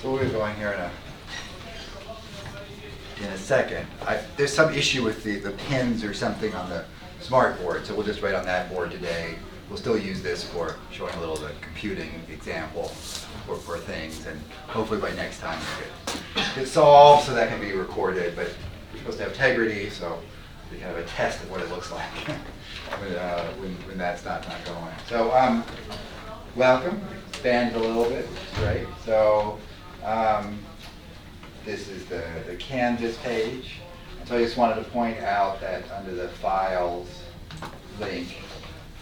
So we'll be going here in a second. There's some issue with the pins or something on the smart board, so we'll just write on that board today. We'll still use this for showing a little of the computing example for things, and hopefully by next time we get solved so that can be recorded, but we're supposed to have integrity, so we can have a test of what it looks like when that's not going. So welcome. Expand a little bit, right? So this is the Canvas page. And so I just wanted to point out that under the Files link,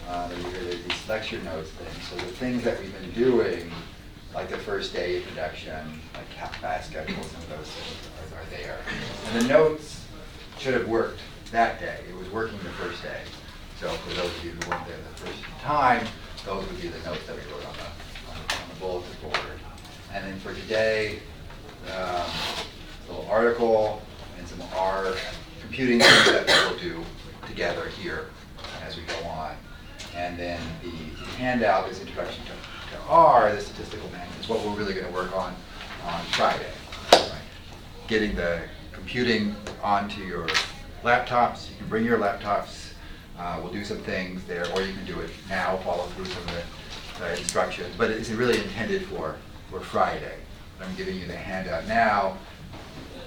there's these lecture notes things. So the things that we've been doing, like the first day introduction, like fast schedules, some of those things are there. And the notes should have worked that day. It was working the first day. So for those of you who weren't there the first time, those would be the notes that we wrote on the bulletin board. And then for today, a little article and some R computing things that we'll do together here as we go on. And then the handout, this introduction to R, the statistical method, is what we're really going to work on Friday. Right? Getting the computing onto your laptops. You can bring your laptops. We'll do some things there, or you can do it now, follow through some of the instructions. But it's really intended for Friday. I'm giving you the handout now,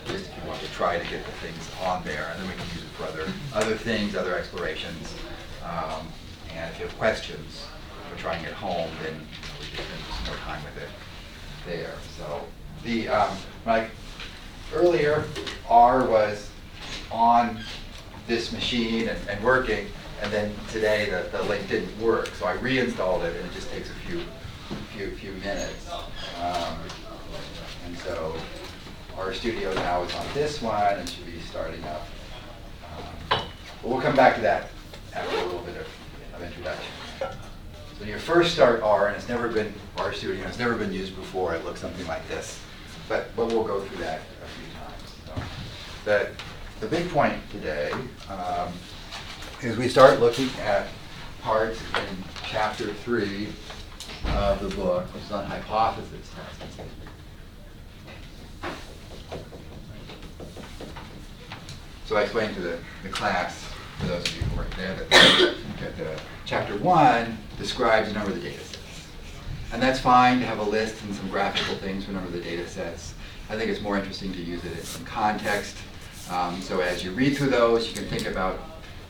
just if you want to try to get the things on there, and then we can use it for other things, other explorations. And if you have questions for trying it home, then we can spend some more time with it there. So the like earlier, R was on this machine and working, and then today the link didn't work, so I reinstalled it, and it just takes a few minutes. And so our studio now is on this one and should be starting up. But we'll come back to that after a little bit of introduction. So when you first start R, and it's never been R Studio, it's never been used before, it looks something like this. But we'll go through that a few times. So the big point today is we start looking at parts in chapter 3 of the book, which is on hypothesis testing. So I explained to the class, for those of you who weren't there, that chapter 1 describes a number of the data sets. And that's fine to have a list and some graphical things for a number of the data sets. I think it's more interesting to use it in some context. So as you read through those, you can think about,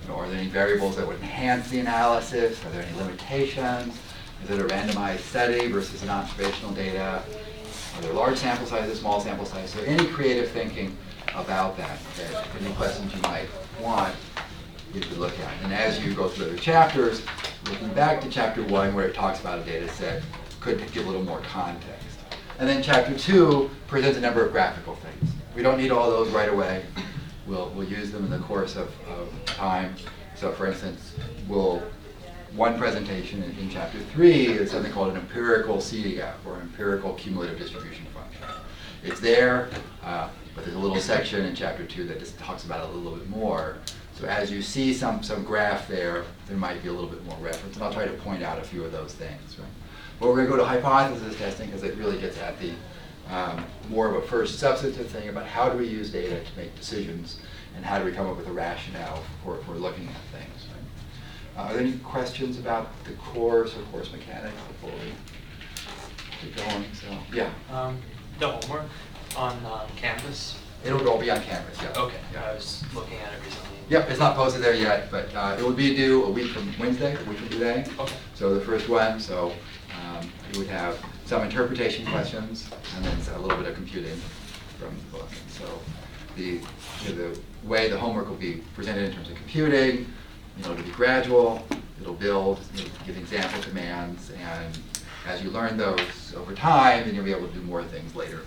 are there any variables that would enhance the analysis? Are there any limitations? Is it a randomized study versus an observational data? Are there large sample sizes, small sample sizes? So any creative thinking about that, any questions you might want you to look at. And as you go through other chapters, looking back to chapter 1 where it talks about a data set, could give a little more context. And then chapter 2 presents a number of graphical things. We don't need all those right away. We'll use them in the course of time. So for instance, one presentation in chapter 3 is something called an empirical CDF, or empirical cumulative distribution function. It's there, but there's a little section in chapter 2 that just talks about it a little bit more. So as you see some graph there might be a little bit more reference, and I'll try to point out a few of those things. Right? But we're going to go to hypothesis testing because it really gets at the more of a first substantive thing about how do we use data to make decisions, and how do we come up with a rationale for looking at things. Right? Are there any questions about the course or course mechanics before we get going? So yeah. The homework on Canvas? It'll all be on Canvas, yeah. Okay, yeah. I was looking at it recently. Yep, it's not posted there yet, but it will be due a week from Wednesday, a week from today. Okay. So the first one, so you would have some interpretation questions, and then a little bit of computing from the book. And so the way the homework will be presented in terms of computing, it'll be gradual, it'll build, it'll give example commands, and as you learn those over time, then you'll be able to do more things later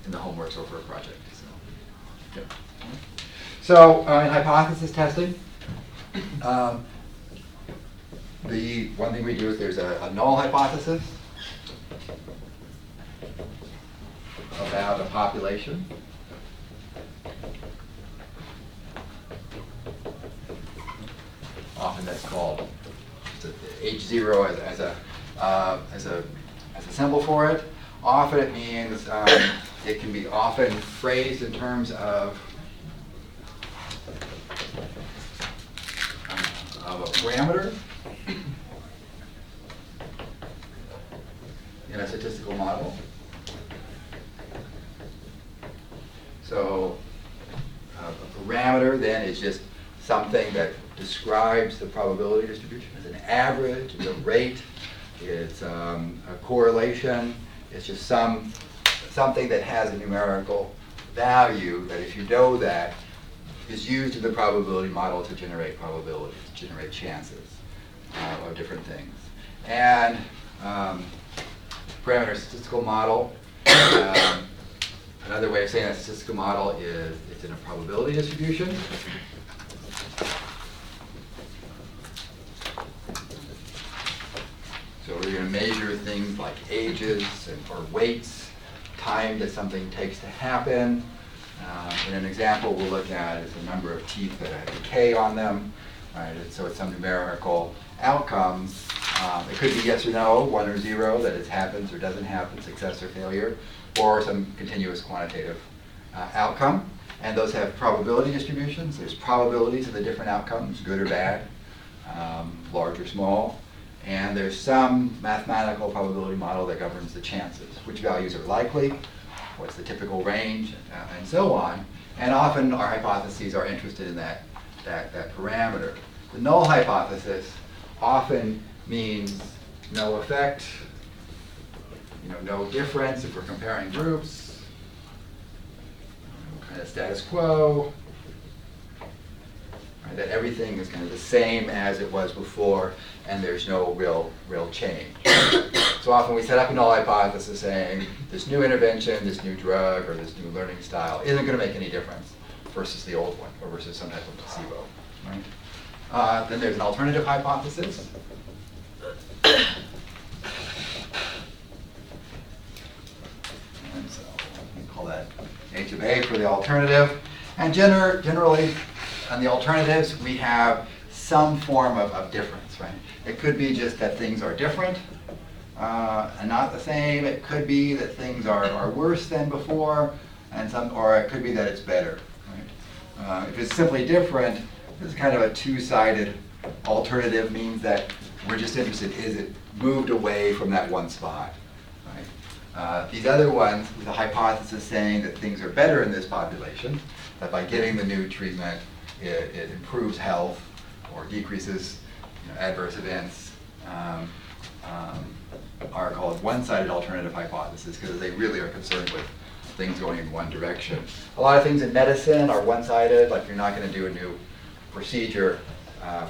in the homeworks or for a project. So, yeah. So in hypothesis testing, the one thing we do is there's a null hypothesis about a population. Often that's called H0 as a symbol for it. Often it means, it can be often phrased in terms of a parameter in a statistical model. So a parameter then is just something that describes the probability distribution. It's an average, it's a rate, it's a correlation. It's just something that has a numerical value that, if you know that, is used in the probability model to generate probabilities, to generate chances of different things. And parameter statistical model. Another way of saying a statistical model is it's in a probability distribution. So we're going to measure things like ages or weights, time that something takes to happen. In an example we'll look at is the number of teeth that have decay on them. Right? So it's some numerical outcomes. It could be yes or no, 1 or 0, that it happens or doesn't happen, success or failure, or some continuous quantitative outcome. And those have probability distributions. There's probabilities of the different outcomes, good or bad, large or small. And there's some mathematical probability model that governs the chances, which values are likely, what's the typical range, and so on. And often our hypotheses are interested in that parameter. The null hypothesis often means no effect, no difference if we're comparing groups, kind of status quo, right, that everything is kind of the same as it was before and there's no real change. So often we set up a null hypothesis saying this new intervention, this new drug, or this new learning style isn't going to make any difference versus the old one, or versus some type of placebo. Right? Then there's an alternative hypothesis. And so we call that H of A for the alternative. And generally, on the alternatives, we have some form of difference, right? It could be just that things are different and not the same. It could be that things are worse than before, or it could be that it's better. Right? If it's simply different, it's kind of a two-sided alternative, means that we're just interested, is it moved away from that one spot? Right? These other ones, with a hypothesis saying that things are better in this population, that by getting the new treatment, it improves health or decreases adverse events, are called one-sided alternative hypotheses because they really are concerned with things going in one direction. A lot of things in medicine are one-sided, like you're not going to do a new procedure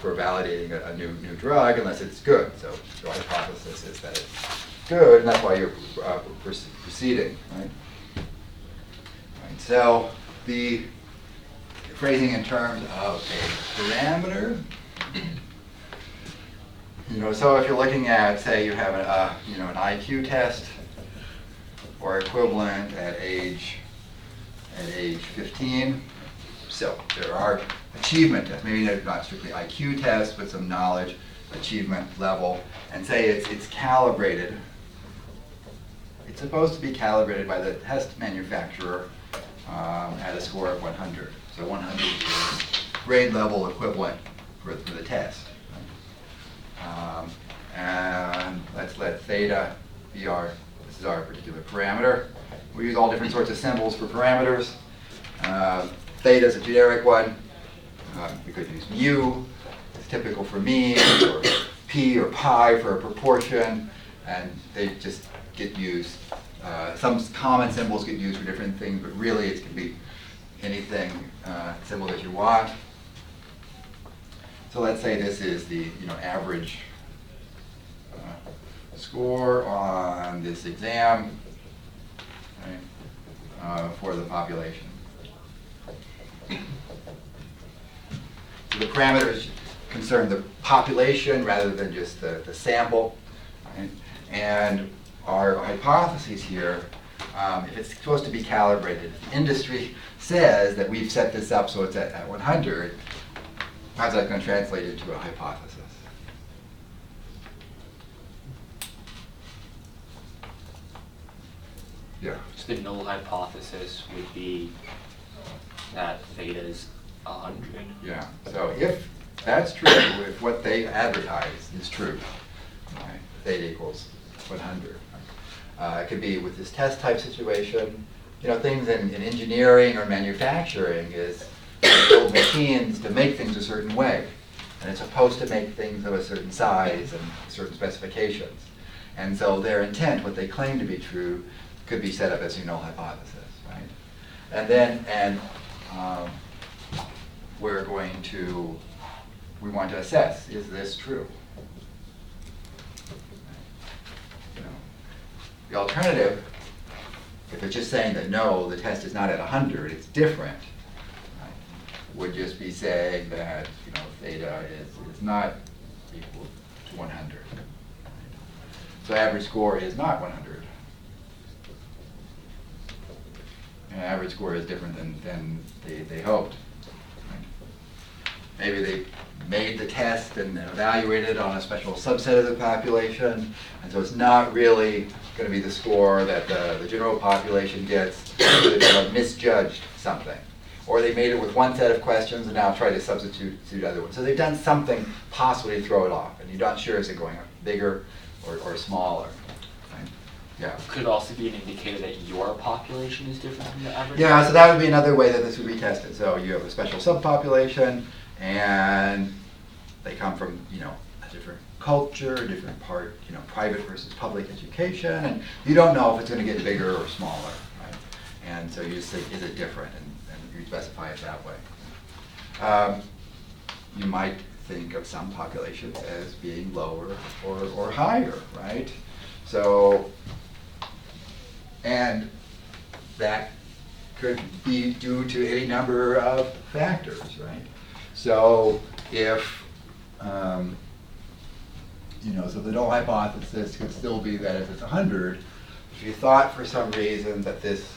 for validating a new drug unless it's good. So the hypothesis is that it's good, and that's why you're proceeding. Right? Right. So the phrasing in terms of a parameter. So if you're looking at, say, you have an IQ test or equivalent at age 15. So there are achievement tests, maybe not strictly IQ tests, but some knowledge achievement level, and say it's calibrated. It's supposed to be calibrated by the test manufacturer at a score of 100. So 100 is grade level equivalent for the test. And let's let theta be this is our particular parameter. We use all different sorts of symbols for parameters. Theta is a generic one. We could use mu, it's typical for mean, or p or pi for a proportion, and they just get used. Some common symbols get used for different things, but really it can be anything symbol that you want. So let's say this is the average score on this exam, right, for the population. So the parameters concern the population rather than just the sample. Right? And our hypotheses here, if it's supposed to be calibrated, if the industry says that we've set this up so it's at 100, how's that going to translate into a hypothesis? Yeah. So the null hypothesis would be that theta is 100. Yeah, so if that's true, if what they advertise is true, right, theta equals 100. It could be with this test type situation, you know, things in engineering or manufacturing is you build machines to make things a certain way. And it's supposed to make things of a certain size and certain specifications. And so their intent, what they claim to be true, could be set up as a null hypothesis, right? And then, we want to assess, is this true? You know, the alternative, if it's just saying that no, the test is not at 100, it's different, right, would just be saying that, you know, theta is not equal to 100. Right? So average score is not 100. And average score is different than they hoped. Right? Maybe they made the test and evaluated it on a special subset of the population, and so it's not really going to be the score that the general population gets. So they've misjudged something. Or they made it with one set of questions and now try to substitute other ones. So they've done something possibly to throw it off, and you're not sure is it going bigger or smaller. Right? Yeah. Could also be an indicator that your population is different from the average. Yeah, so that would be another way that this would be tested. So you have a special subpopulation, and they come from, you know, a different culture, a different part, you know, private versus public education, and you don't know if it's going to get bigger or smaller, right? And so you just think, is it different, and you specify it that way. You might think of some populations as being lower or higher, right? So, and that could be due to any number of factors, right? So if, you know, so the null hypothesis could still be that if it's 100, if you thought for some reason that this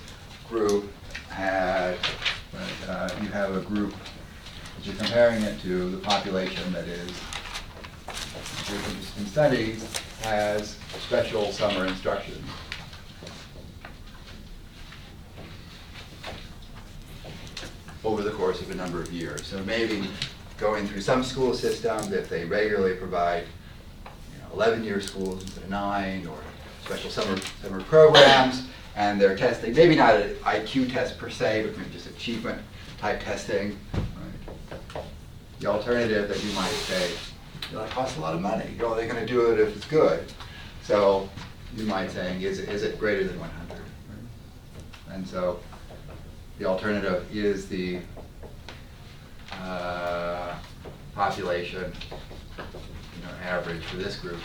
group had, you have a group that you're comparing it to, the population that is, in studies, has special summer instruction. Over the course of a number of years. So maybe going through some school systems, if they regularly provide, you know, 11-year schools instead of 9, or special summer programs, and they're testing, maybe not an IQ test per se, but maybe just achievement type testing. Right? The alternative that you might say, that costs a lot of money. You're only going to do it if it's good. So you might say, is it greater than 100? Right? And so the alternative is the population, you know, average for this group.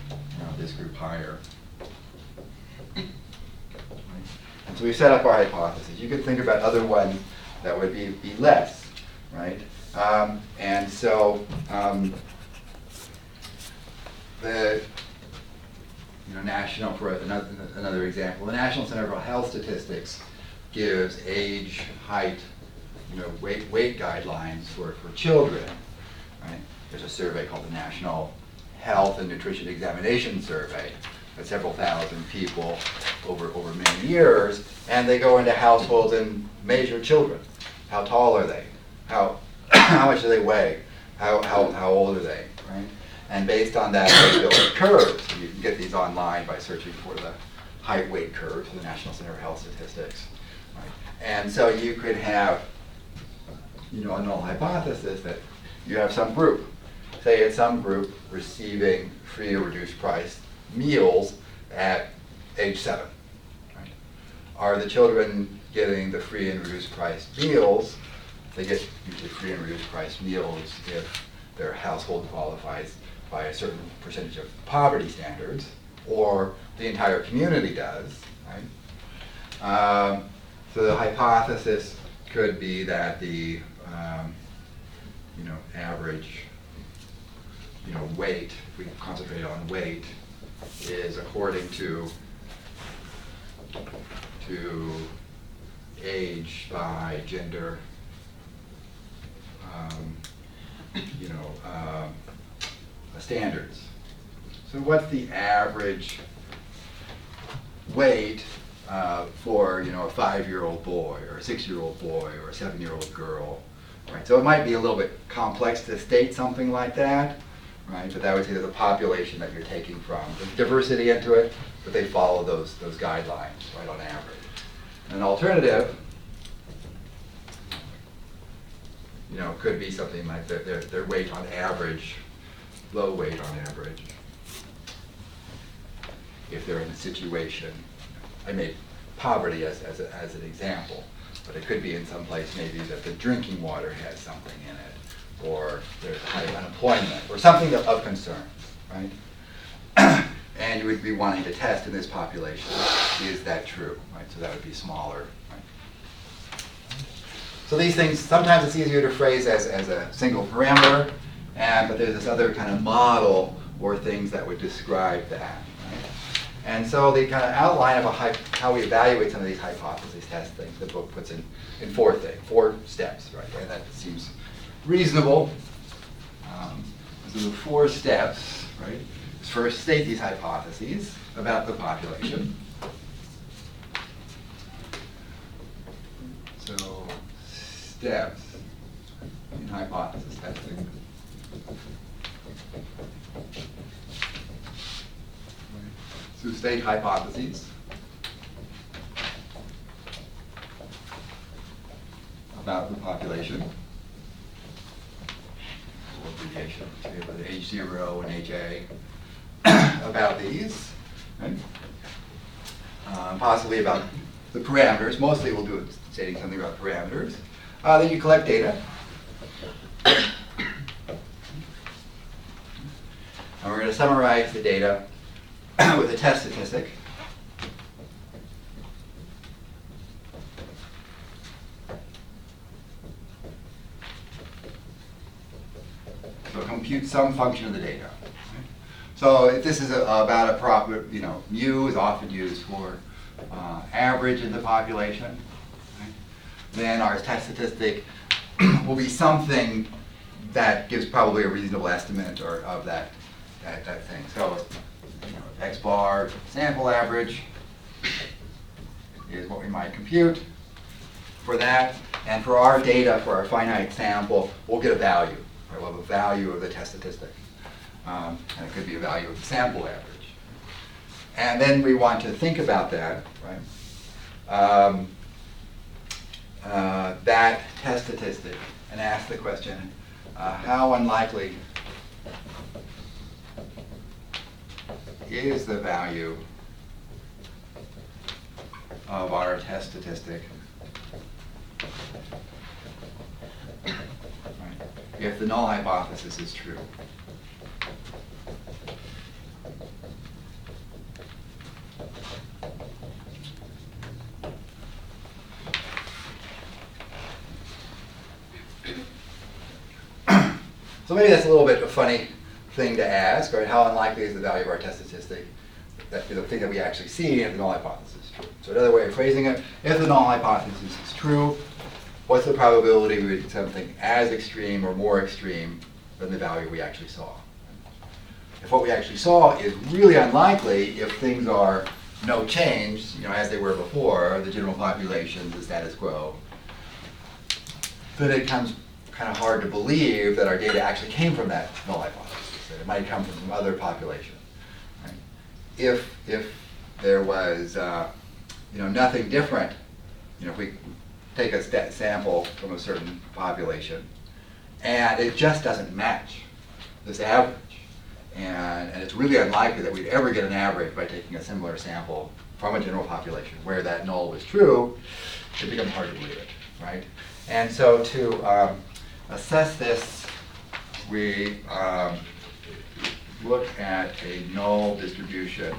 You know, this group higher. Right? And so we set up our hypothesis. You could think about other ones that would be less, right? And so the national, for another example, the National Center for Health Statistics gives age, height, weight guidelines for children. Right? There's a survey called the National Health and Nutrition Examination Survey. That's several thousand people over many years, and they go into households and measure children. How tall are they? How much do they weigh? How old are they? Right? And based on that, they build curves. You can get these online by searching for the height weight curve for the National Center for Health Statistics. Right? And so you could have, a null hypothesis that you have some group, say it's some group receiving free or reduced price meals at age 7. Right? Are the children getting the free and reduced price meals? They get usually free and reduced price meals if their household qualifies by a certain percentage of poverty standards, or the entire community does. Right? So the hypothesis could be that the average weight, if we concentrate on weight, is according to age by gender, standards. So what's the average weight for a 5-year-old boy or a 6-year-old boy or a 7-year-old girl, right? So it might be a little bit complex to state something like that, right? But that would say the population that you're taking from. There's diversity into it, but they follow those guidelines, right, on average. An alternative, could be something like their weight on average, low weight on average, if they're in a situation. I made poverty as an example, but it could be in some place maybe that the drinking water has something in it, or there's high unemployment, or something of concern, right? And you would be wanting to test in this population, is that true, right? So that would be smaller, right? So these things, sometimes it's easier to phrase as a single parameter, but there's this other kind of model or things that would describe that, right? And so the kind of outline of how we evaluate some of these hypothesis test things, the book puts in 4 steps, right? And that seems reasonable. So the 4 steps, right? First, state these hypotheses about the population. So, steps in hypothesis testing. So, state hypotheses about the population. Abbreviation, about H0 and HA. About these, right? Possibly about the parameters. Mostly we'll do it stating something about parameters. Then you collect data. And we're going to summarize the data with a test statistic. So compute some function of the data. So if this is about a proper, mu is often used for average in the population, right? Then our test statistic will be something that gives probably a reasonable estimate of that thing. So X bar sample average is what we might compute for that. And for our data, for our finite sample, we'll get a value. Right? We'll have a value of the test statistic. And it could be a value of the sample average. And then we want to think about that, right? That test statistic, and ask the question, how unlikely is the value of our test statistic, right, if the null hypothesis is true? So maybe that's a little bit of a funny thing to ask, right? How unlikely is the value of our test statistic, that the thing that we actually see if the null hypothesis is true? So another way of phrasing it, if the null hypothesis is true, what's the probability we would get something as extreme or more extreme than the value we actually saw? If what we actually saw is really unlikely, if things are no change, as they were before, the general population, the status quo, then it becomes kind of hard to believe that our data actually came from that null hypothesis, that it might come from some other population. Right? If there was nothing different, if we take a sample from a certain population and it just doesn't match this average, and it's really unlikely that we'd ever get an average by taking a similar sample from a general population where that null was true, it becomes hard to believe it, right? And so to assess this, we look at a null distribution.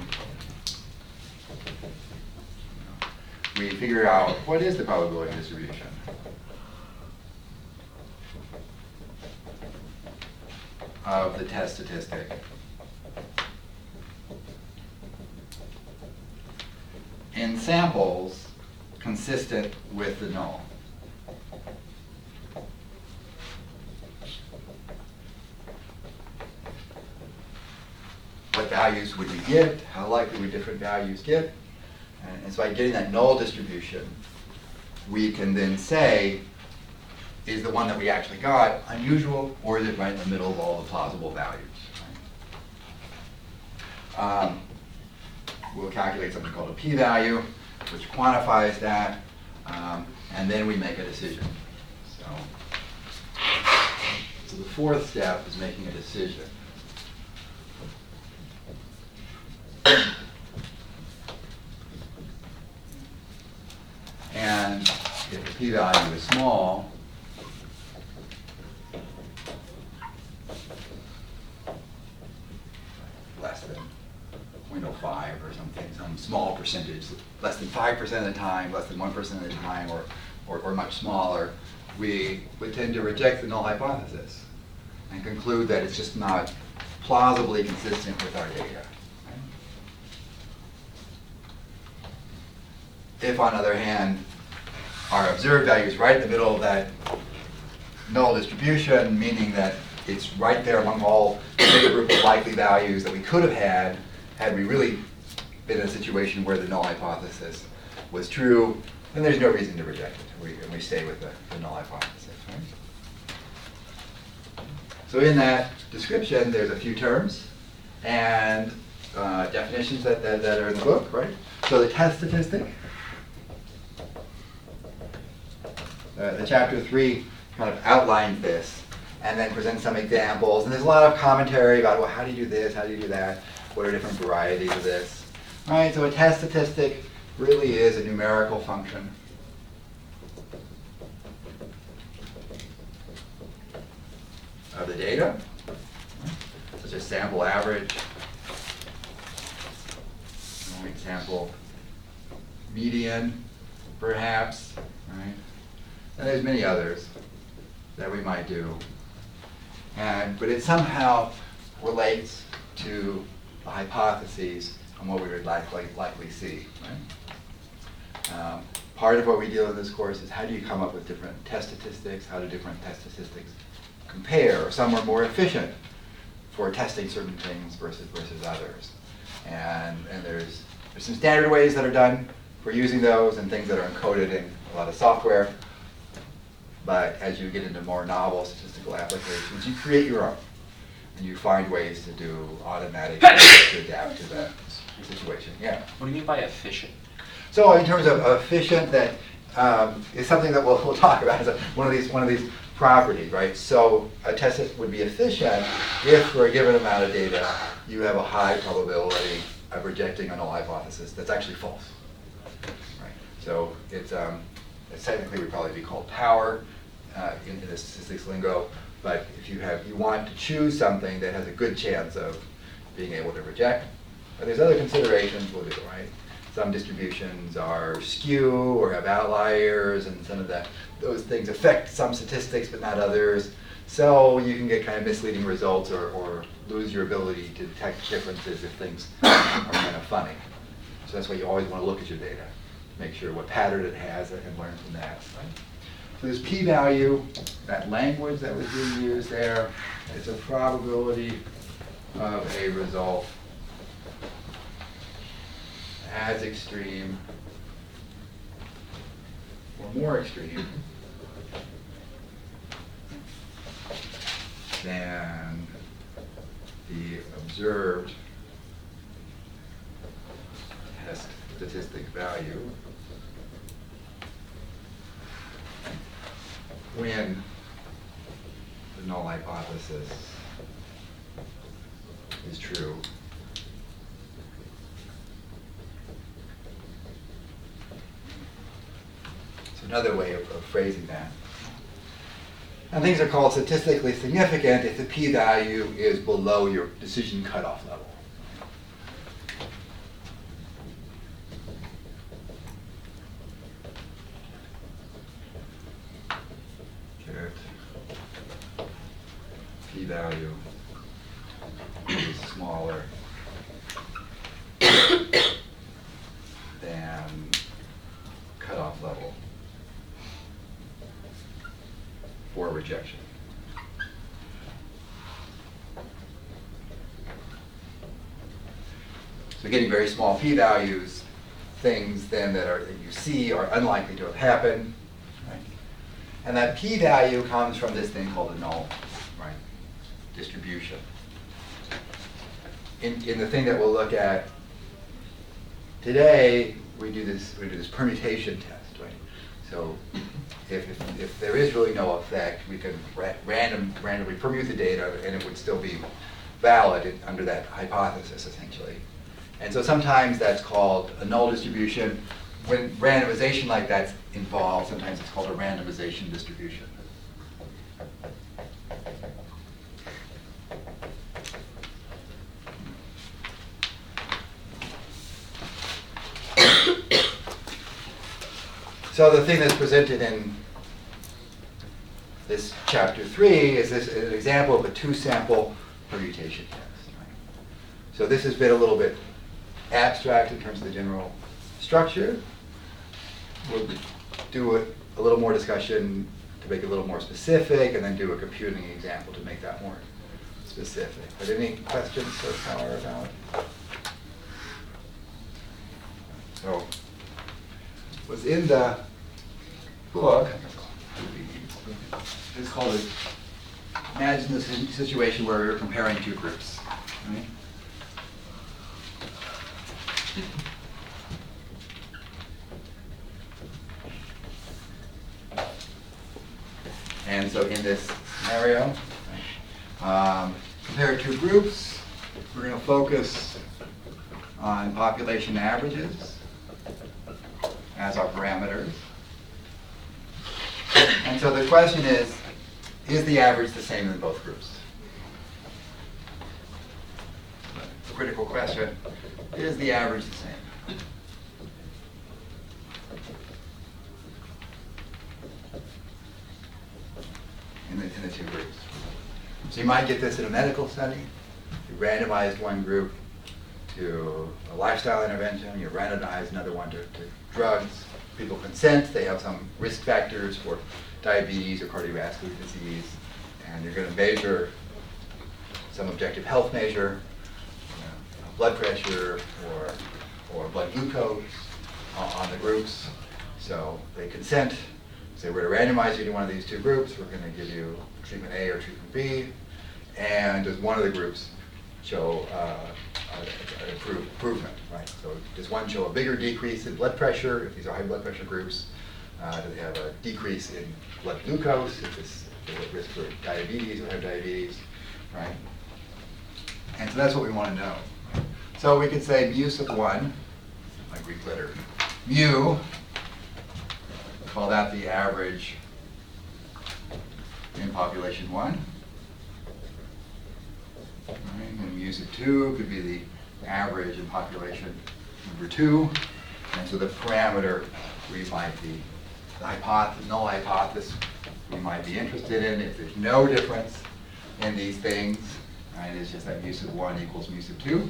We figure out what is the probability distribution. Of the test statistic. In samples consistent with the null. What values would we get? How likely would different values get? And so by getting that null distribution, we can then say, is the one that we actually got unusual, or is it right in the middle of all the plausible values? Right? We'll calculate something called a p-value, which quantifies that, and then we make a decision. So the fourth step is making a decision. And if the p-value is small, less than 0.05 or something, some small percentage, less than 5% of the time, less than 1% of the time, or much smaller, we would tend to reject the null hypothesis and conclude that it's just not plausibly consistent with our data. Right? If, on the other hand, our observed value is right in the middle of that null distribution, meaning that it's right there among all the big group of likely values that we could have had we really been in a situation where the null hypothesis was true, then there's no reason to reject it. And we stay with the null hypothesis. Right? So in that description, there's a few terms and definitions that are in the book, right? So the test statistic, the chapter 3 kind of outlines this and then presents some examples. And there's a lot of commentary about, well, how do you do this? How do you do that? What are different varieties of this? All right, so a test statistic really is a numerical function. Of the data, such as sample average, sample median, perhaps, right? And there's many others that we might do. But it somehow relates to the hypotheses on what we would likely see. Right? Part of what we deal in this course is how do you come up with different test statistics? How do different test statistics compare? Some are more efficient for testing certain things versus others. And there's some standard ways that are done for using those and things that are encoded in a lot of software. But as you get into more novel statistical applications, you create your own. And you find ways to do automatic to adapt to the situation. Yeah. What do you mean by efficient? So in terms of efficient, that is something that we'll talk about as one of these properties, right? So a test would be efficient if, for a given amount of data, you have a high probability of rejecting a null hypothesis that's actually false. Right? So it's technically would probably be called power in the statistics lingo. But if you want to choose something that has a good chance of being able to reject, but there's other considerations we'll do, right? Some distributions are skew or have outliers, and some of those things affect some statistics but not others. So you can get kind of misleading results or lose your ability to detect differences if things are kind of funny. So that's why you always want to look at your data to make sure what pattern it has and learn from that. Right? So this p-value, that language that was being used there, it's a probability of a result as extreme or more extreme than the observed test statistic value when the null hypothesis is true. So another way of phrasing that. And things are called statistically significant if the p-value is below your decision cutoff level. P-value is smaller than cutoff level for rejection. So getting very small p-values things then that you see are unlikely to have happened, right? And that p-value comes from this thing called a null, right, distribution. In the thing that we'll look at today, we do this permutation test, right? So if there is really no effect, we can randomly permute the data, and it would still be valid under that hypothesis, essentially. And so sometimes that's called a null distribution. When randomization like that's involved, sometimes it's called a randomization distribution. So the thing that's presented in this chapter 3 is an example of a two-sample permutation test. Right? So this has been a little bit abstract in terms of the general structure. We'll do a little more discussion to make it a little more specific, and then do a computing example to make that more specific. But any questions so far about? So, was in the book, it's called imagine this situation where you're comparing two groups. Right? And so in this scenario, compare two groups. We're going to focus on population averages as our parameters. And so the question is the average the same in both groups? It's a critical question. Is the average the same? In the two groups. So you might get this in a medical study. You randomized one group to a lifestyle intervention, you randomize another one to drugs. People consent, they have some risk factors for diabetes or cardiovascular disease, and you're going to measure some objective health measure, blood pressure or blood glucose on the groups. So they consent, say we're going to randomize you to one of these two groups, we're going to give you treatment A or treatment B, and does one of the groups show an improvement, right? So does one show a bigger decrease in blood pressure, if these are high blood pressure groups? Do they have a decrease in blood glucose, if they're at risk for diabetes or have diabetes, right? And so that's what we want to know. So we could say mu sub 1, my Greek letter, mu, call that the average in population 1. Right, and mu sub 2 could be the average in population number 2. And so the parameter we might be, the null hypothesis we might be interested in, if there's no difference in these things, right, it's just that mu sub 1 equals mu sub 2.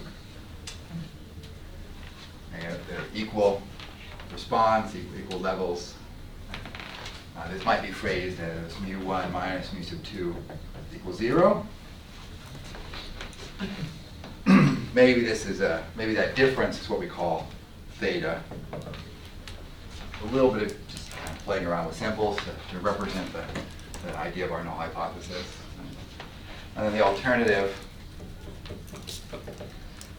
And they're equal response, equal levels. This might be phrased as mu1 minus mu sub 2 equals 0. Maybe this is maybe that difference is what we call theta. A little bit of just kind of playing around with symbols to represent the idea of our null hypothesis. And then the alternative,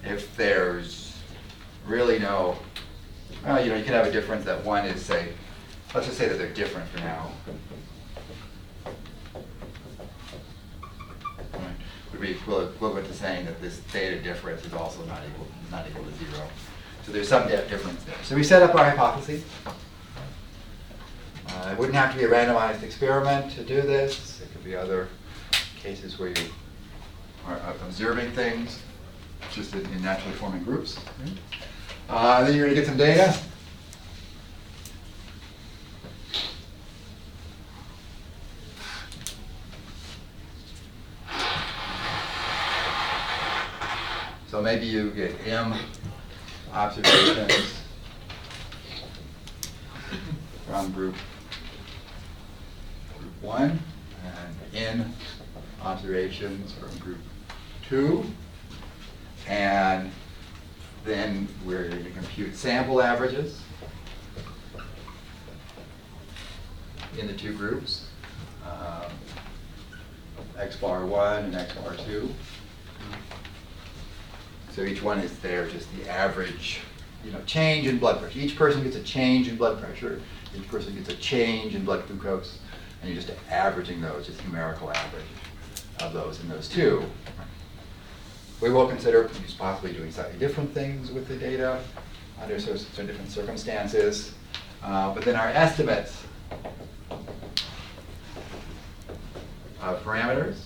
if there's really no, well, you could have a difference that one is, say, let's just say that they're different for now. Would be equivalent to saying that this theta difference is also not equal to 0. So there's some difference there. So we set up our hypothesis. It wouldn't have to be a randomized experiment to do this. It could be other cases where you are observing things, just in naturally forming groups. Then you're going to get some data. So maybe you get M observations from group 1 and N observations from group 2. And Then we're going to compute sample averages in the two groups, X bar 1 and X bar 2. So each one is there, just the average, change in blood pressure. Each person gets a change in blood pressure. Each person gets a change in blood glucose. And you're just averaging those, just numerical average of those in those two. We will consider possibly doing slightly different things with the data under certain different circumstances. But then our estimates of parameters.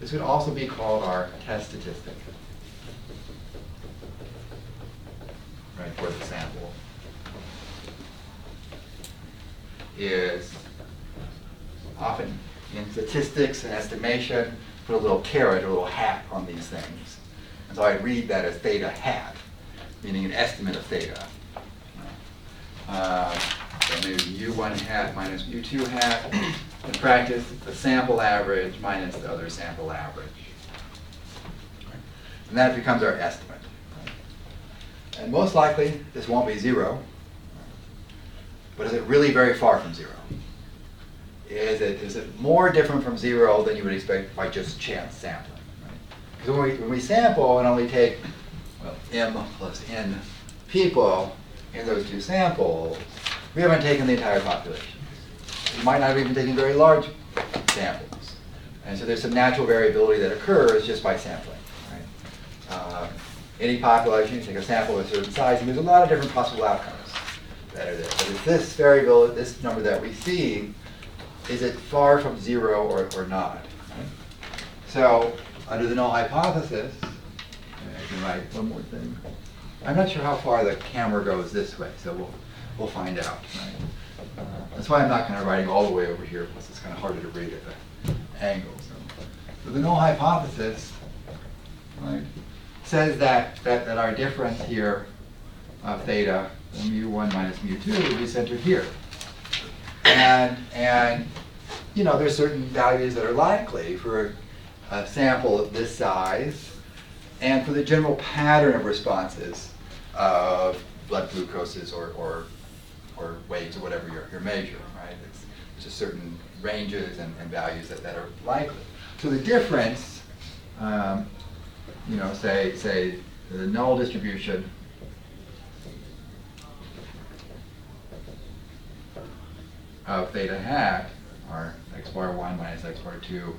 This would also be called our test statistic, right, for the sample. Is often in statistics and estimation, put a little caret, a little hat on these things. And so I read that as theta hat, meaning an estimate of theta. So maybe U1 hat minus U2 hat. In practice, it's the sample average minus the other sample average. And that becomes our estimate. And most likely, this won't be 0. But is it really very far from 0? Is it more different from 0 than you would expect by just chance sampling? Because when we sample and only take m plus n people in those two samples, we haven't taken the entire population. We might not have even taken very large samples. And so there's some natural variability that occurs just by sampling. Right? Any population, you take a sample of a certain size, and there's a lot of different possible outcomes that are there. But is this variability, this number that we see, is it far from 0 or not? Right? So under the null hypothesis, I can write one more thing. I'm not sure how far the camera goes this way, so we'll find out. Right? That's why I'm not kind of writing all the way over here, plus it's kind of harder to read at the angle. So the null hypothesis, right, says that our difference here of theta, mu1 minus mu2, would be centered here. And there's certain values that are likely for a sample of this size and for the general pattern of responses of blood glucoses or weights or whatever you're measuring, right? It's just certain ranges and values that are likely. So the difference, say the null distribution of theta hat, or x bar 1 minus x bar 2,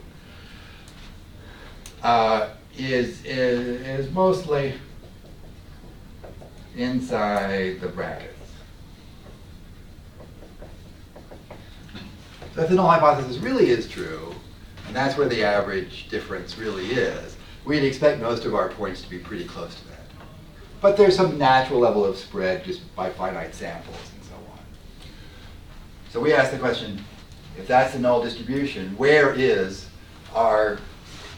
is mostly inside the brackets. So if the null hypothesis really is true, and that's where the average difference really is, we'd expect most of our points to be pretty close to that. But there's some natural level of spread just by finite samples and so on. So we ask the question, if that's the null distribution, where is our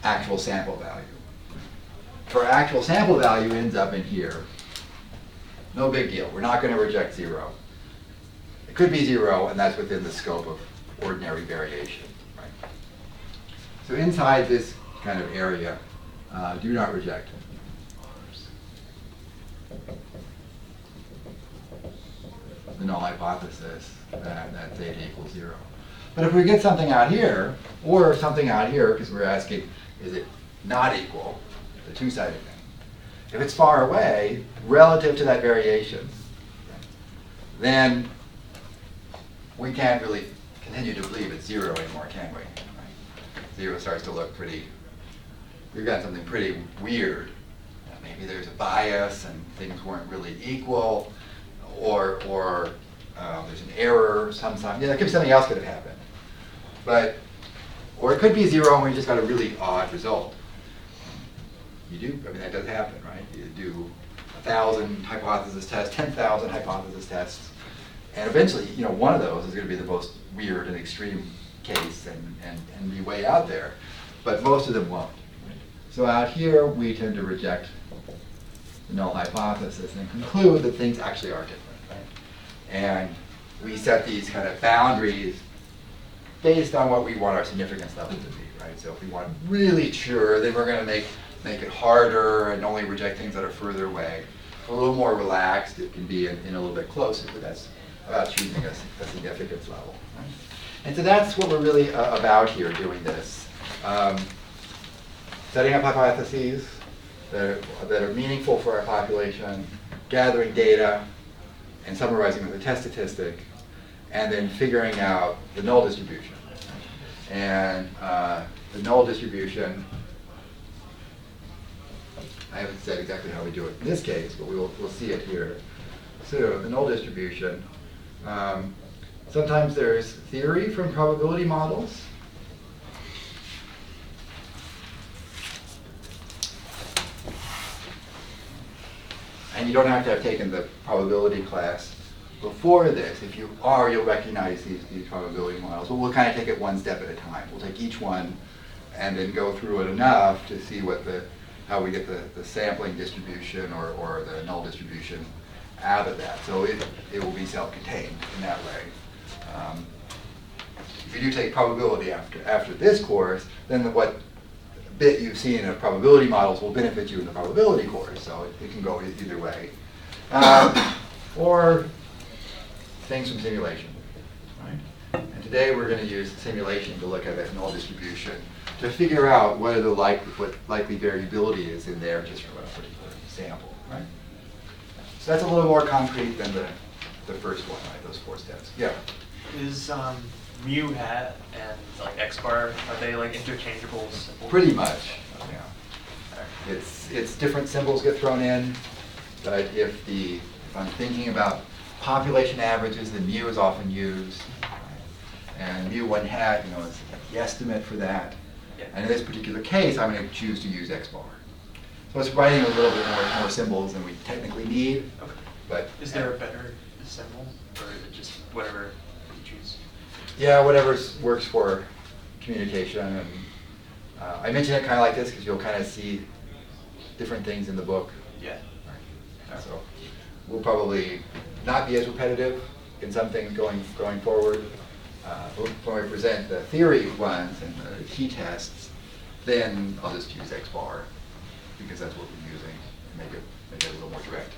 actual sample value? If our actual sample value ends up in here, no big deal. We're not going to reject 0. It could be 0, and that's within the scope of ordinary variation. Right? So inside this kind of area, do not reject the null hypothesis that theta equals 0. But if we get something out here, or something out here, because we're asking, is it not equal, the two-sided thing, if it's far away relative to that variation, then we can't really continue to believe it's 0 anymore, can we? Right? 0 starts to look pretty, we've got something pretty weird. Maybe there's a bias and things weren't really equal, or there's an error sometimes. Yeah, there could be something else could have happened. Or it could be 0 and we just got a really odd result. That does happen, right? You do 1,000 hypothesis tests, 10,000 hypothesis tests, and eventually, one of those is going to be the most weird and extreme case and be way out there. But most of them won't. So out here, we tend to reject the null hypothesis and conclude that things actually are different. Right? And we set these kind of boundaries based on what we want our significance level to be. right? So if we want really sure, then we're going to make it harder and only reject things that are further away. A little more relaxed, it can be in a little bit closer, but that's about choosing a significance level. Right? And so that's what we're really about here, doing this. Setting up hypotheses that are meaningful for our population, gathering data, and summarizing with a test statistic, and then figuring out the null distribution. And the null distribution, I haven't said exactly how we do it in this case, but we'll see it here. So the null distribution, sometimes there's theory from probability models. And you don't have to have taken the probability class before this. If you are, you'll recognize these probability models. But we'll kind of take it one step at a time. We'll take each one and then go through it enough to see how we get the sampling distribution or the null distribution out of that. So it will be self-contained in that way. If you do take probability after this course, then what bit you've seen of probability models will benefit you in the probability course. So it can go either way. Or things from simulation. Right? And today we're going to use simulation to look at that null distribution to figure out what likely variability is in there just from a particular sample. Right? So that's a little more concrete than the first one, right? Those 4 steps. Yeah. Is mu hat and like x bar, are they like interchangeable symbols? Pretty much. Yeah. It's different symbols get thrown in, but if I'm thinking about population averages, then mu is often used, and mu1 hat, is the estimate for that. Yeah. And in this particular case, I'm going to choose to use x bar. So it's writing a little bit more symbols than we technically need. Okay. But is there a better symbol, or is it just whatever you choose? Yeah, whatever works for communication. And I mention it kind of like this because you'll kind of see different things in the book. Yeah. Right. So we'll probably not be as repetitive in some things going forward. When we present the theory ones and the t-tests, then I'll just use x bar because that's what we're using to make it a little more direct.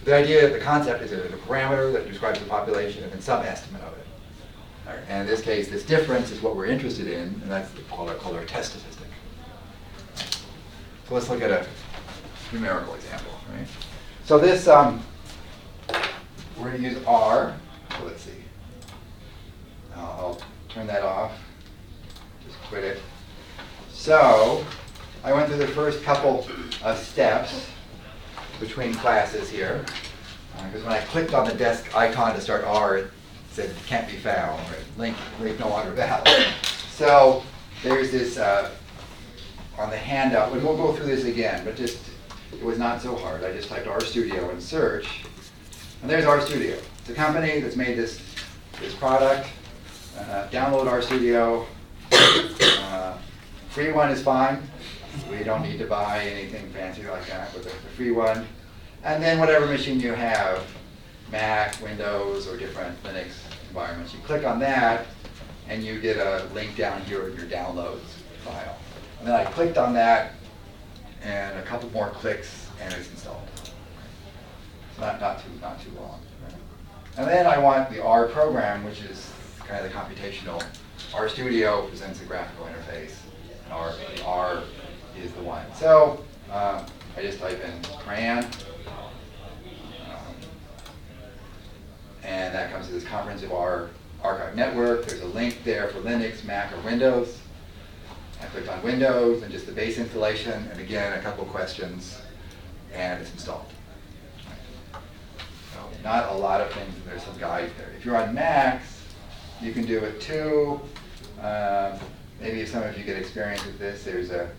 The idea, the concept is a parameter that describes the population and then some estimate of it. Right. And in this case, this difference is what we're interested in, and that's called our test statistic. So let's look at a numerical example. Right? So this, we're going to use R. So let's see. I'll turn that off. Just quit it. So I went through the first couple of steps between classes here, because when I clicked on the desk icon to start R, it said it can't be found, right? Link no longer valid. So there's this on the handout, and we'll go through this again, but it was not so hard. I just typed RStudio in search, and there's RStudio. It's a company that's made this product. Download RStudio. Free one is fine. We don't need to buy anything fancy like that with the free one. And then whatever machine you have, Mac, Windows, or different Linux environments, you click on that, and you get a link down here in your downloads file. And then I clicked on that, and a couple more clicks, and it's installed. It's not too long. Right? And then I want the R program, which is kind of the computational. RStudio presents a graphical interface, and R is the one. So I just type in CRAN, and that comes to this comprehensive R archive network. There's a link there for Linux, Mac, or Windows. I clicked on Windows and just the base installation, and again, a couple questions, and it's installed. So not a lot of things, and there's some guides there. If you're on Macs, you can do it too. Maybe if some of you get experience with this, there's a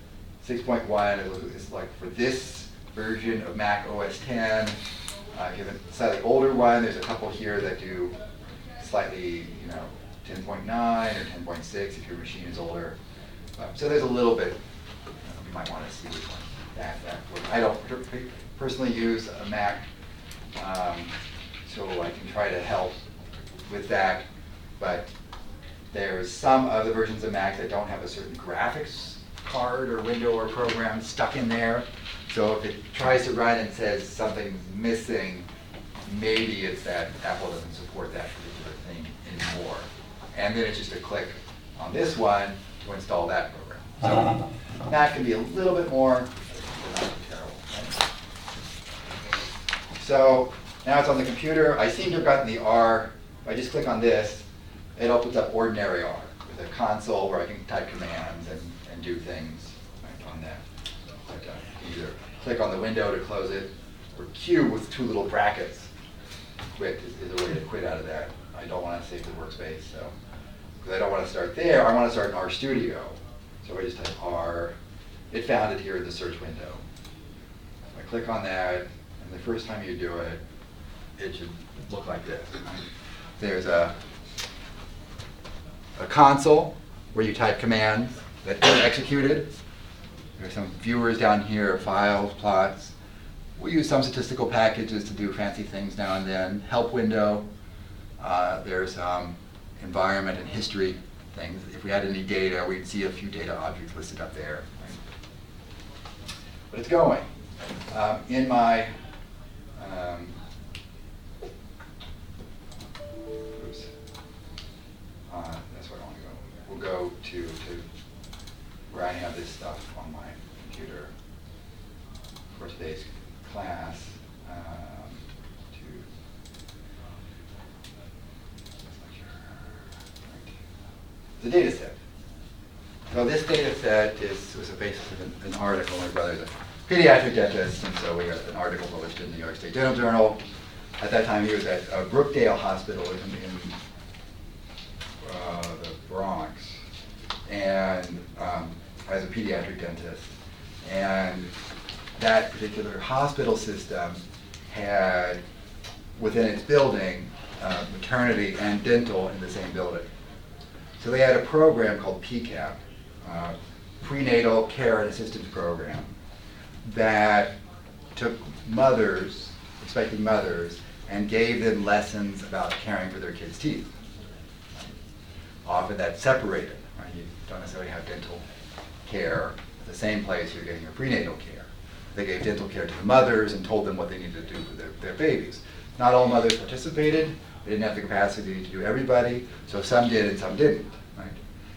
6.1, it's like for this version of Mac OS X. If you have a slightly older one, there's a couple here that do slightly, 10.9 or 10.6 if your machine is older. So there's a little bit, you might want to see which one that works. I don't personally use a Mac, so I can try to help with that, but There's some other versions of Mac that don't have a certain graphics card or window or program stuck in there. So if it tries to run and says something's missing, maybe it's that Apple doesn't support that particular thing anymore. And then it's just a click on this one to install that program. So Mac can be a little bit more, but not terrible. Right? So now it's on the computer. I seem to have gotten the R. If I just click on this, it opens up ordinary R with a console where I can type commands and do things right on that. But, either click on the window to close it, or Q with two little brackets. Quit is a way to quit out of that. I don't want to save the workspace, so because I don't want to start there. I want to start in RStudio. So I just type R. It found it here in the search window. I click on that, and the first time you do it, it should look like this. There's a console where you type commands that get executed. There's some viewers down here, files, plots. We use some statistical packages to do fancy things now and then. Help window. There's environment and history things. If we had any data, we'd see a few data objects listed up there. Right? But it's going. In my oops. That's where I want to go. We'll go to where I have this stuff on my computer for today's class. The data set. So this data set was a basis of an article. My brother's a pediatric dentist, and so we got an article published in the New York State Dental Journal. At that time, he was at Brookdale Hospital in the Bronx, and as a pediatric dentist. And that particular hospital system had, within its building, maternity and dental in the same building. So they had a program called PCAP, Prenatal Care and Assistance Program, that took mothers, expecting mothers, and gave them lessons about caring for their kids' teeth. Often that's separated. Right? You don't necessarily have dental care at the same place you're getting your prenatal care. They gave dental care to the mothers and told them what they needed to do for their babies. Not all mothers participated. They didn't have the capacity to do everybody, so some did and some didn't. Right?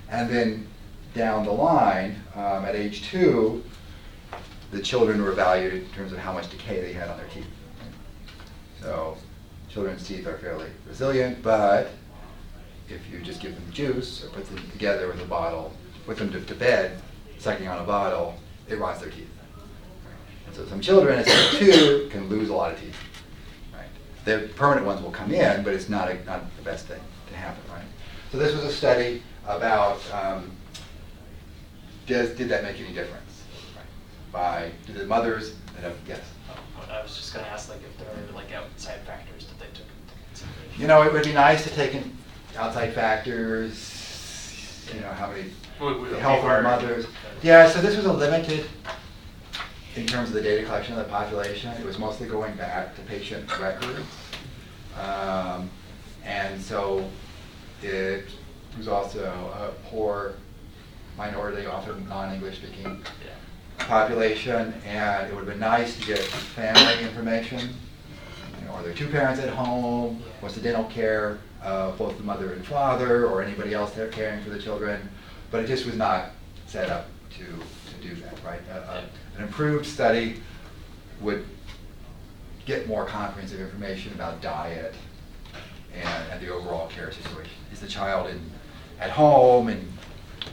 And then down the line, at age 2, the children were evaluated in terms of how much decay they had on their teeth. Right? So children's teeth are fairly resilient, but if you just give them juice or put them together with a bottle, put them to bed, sucking on a bottle, it rots their teeth. Right? And so some children at age 2 can lose a lot of teeth. Right? The permanent ones will come in, but it's not the best thing to happen. Right? So this was a study about did that make any difference? Right? Do the mothers that have, yes? I was just going to ask, like, if there are like outside factors that they took into consideration. You know, it would be nice to take in outside factors. You know, how many the health of the mothers. Yeah, so this was a limited in terms of the data collection of the population. It was mostly going back to patient records, and so it was also a poor minority, often non-English speaking population, and it would have been nice to get family information. You know, are there 2 parents at home? What's the dental care of both the mother and father, or anybody else there caring for the children? But it just was not set up to do that, right? An improved study would get more comprehensive information about diet and the overall care situation. Is the child at home, in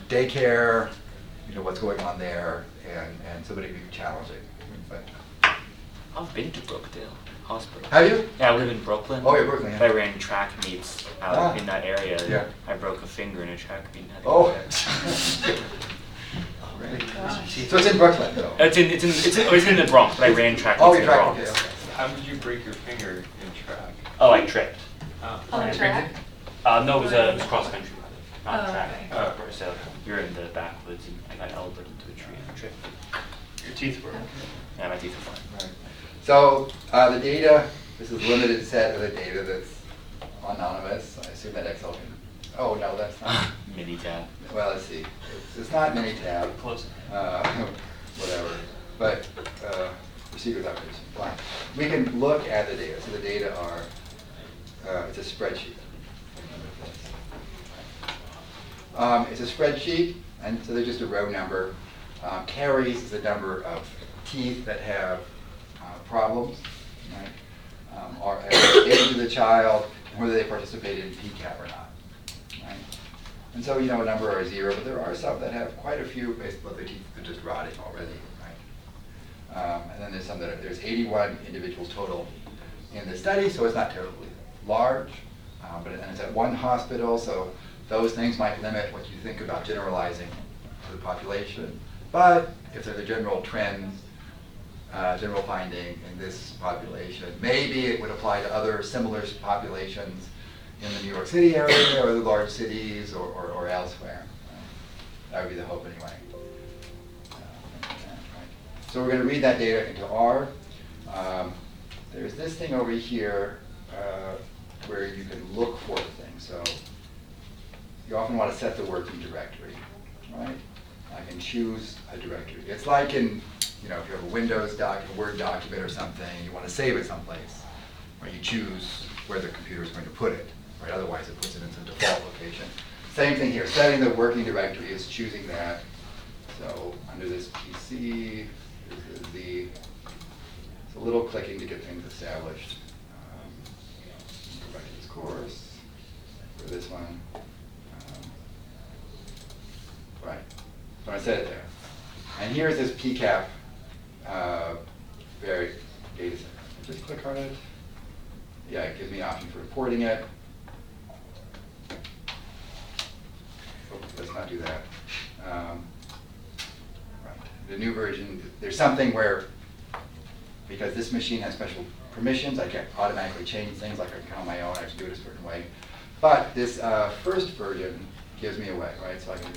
daycare? You know, what's going on there? And somebody could be challenging. But I've been to Brookdale Hospital. have you? Yeah, I live in Brooklyn. Oh, yeah, Brooklyn, yeah. I ran track meets out in that area. And Yeah. I broke a finger in a track meet. Oh. So it's in Brooklyn, though. It's in the Bronx, but I ran track meets Oh, in you're the right. Bronx. Okay. How did you break your finger in track? Oh, I tripped. On the track? No, it was cross country, not Oh, track. okay. So you're in the backwoods, and I got elbowed into a tree and tripped. Your teeth were. Yeah, my teeth are fine. Right. So the data, this is a limited set of the data that's anonymous. I assume that Excel can, oh no, that's not. mini tab. Well, let's see. It's not Minitab. Close. Whatever. But proceed without reason. Fine. We can look at the data. So the data are, it's a spreadsheet. It's a spreadsheet, and so they're just a row number. Caries is the number of teeth that have problems, right? Or age of the child, and whether they participated in PCAP or not, right? And so, you know, a number are 0, but there are some that have quite a few, basically their teeth are just rotting already, right? And then there's some that there's 81 individuals total in the study, so it's not terribly large, but and it's at one hospital, so those things might limit what you think about generalizing to the population. But if they're the general trends, general finding in this population, maybe it would apply to other similar populations in the New York City area or the large cities or elsewhere. That would be the hope anyway. So we're going to read that data into R. There's this thing over here where you can look for the thing. So you often want to set the working directory, right? I can choose a directory. It's like in, you know, if you have a Windows document, a Word document or something, you want to save it someplace, right? You choose where the computer is going to put it, right? Otherwise it puts it into the default location. Same thing here, setting the working directory is choosing that. So under this PC, this is it's a little clicking to get things established. Go back to this course, for this one. Right, so I set it there. And here's this PCAP varied data set. Just click on it. Yeah, it gives me an option for importing it. Oh, let's not do that. Right. The new version, there's something where, because this machine has special permissions, I can't automatically change things like I can on my own. I have to do it a certain way. But this first version gives me away, right? So I can.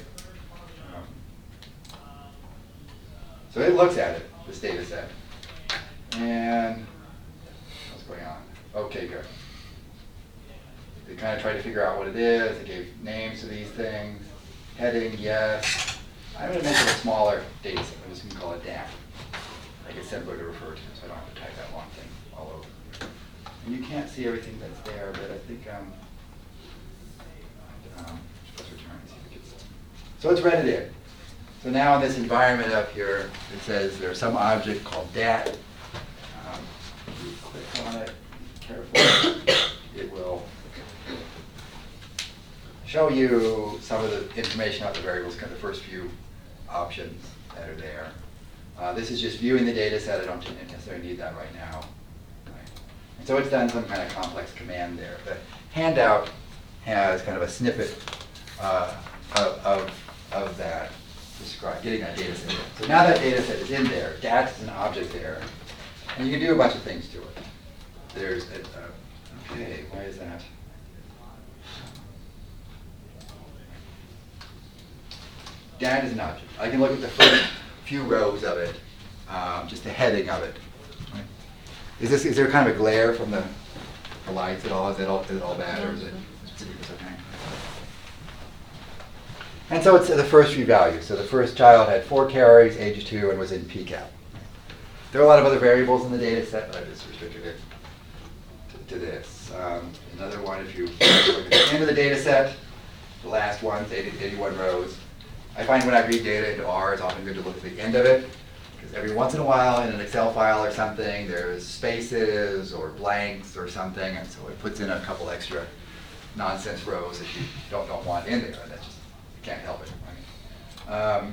So it looks at it, this data set, and what's going on? Okay, good. They kind of tried to figure out what it is. They gave names to these things. Heading, yes. I'm going to make it a smaller data set. I'm just going to call it DAM. Make it simpler to refer to, so I don't have to type that long thing all over. And you can't see everything that's there, but I think let's return and see if it gets. So it's read it in. So now in this environment up here, it says there's some object called DAT. If you click on it carefully, it will show you some of the information about the variables, kind of the first few options that are there. This is just viewing the data set. I don't necessarily need that right now. Right. And so it's done some kind of complex command there. The handout has kind of a snippet of that. Getting that data set in. So now that data set is in there, DAT is an object there, and you can do a bunch of things to it. There's, okay, why is that? DAT is an object. I can look at the first few rows of it, just the heading of it. Right? Is there kind of a glare from the lights at all? Is it all bad, or is it okay? And so it's the first few values. So the first child had 4 caries, age 2, and was in PCAP. There are a lot of other variables in the data set, but I just restricted it to this. Another one, if you look at the end of the data set, the last ones, 81 rows. I find when I read data into R, it's often good to look at the end of it, because every once in a while in an Excel file or something, there's spaces or blanks or something, and so it puts in a couple extra nonsense rows that you don't want in there. And that just can't help it. Right?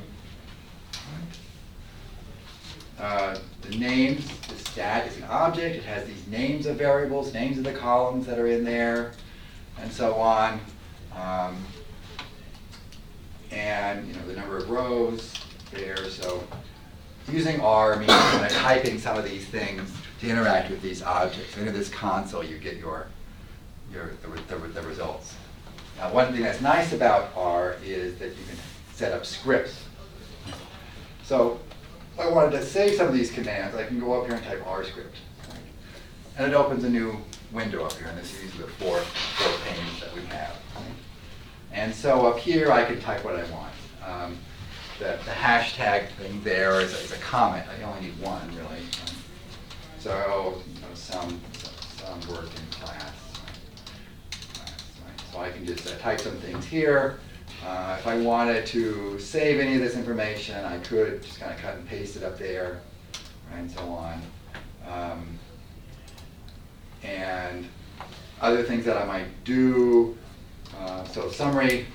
The names, the stat is an object. It has these names of variables, names of the columns that are in there, and so on. And the number of rows there. So using R means kind of typing some of these things to interact with these objects. Into this console, you get the results. Now, one thing that's nice about R is that you can set up scripts. So if I wanted to save some of these commands, I can go up here and type R script. Right? And it opens a new window up here, and this is the four panes that we have. And so up here, I can type what I want. The hashtag thing there is a comment. I only need one, really. So, you know, some work in class. Right? So I can just type some things here. If I wanted to save any of this information, I could just kind of cut and paste it up there, right, and so on. And other things that I might do, so summary,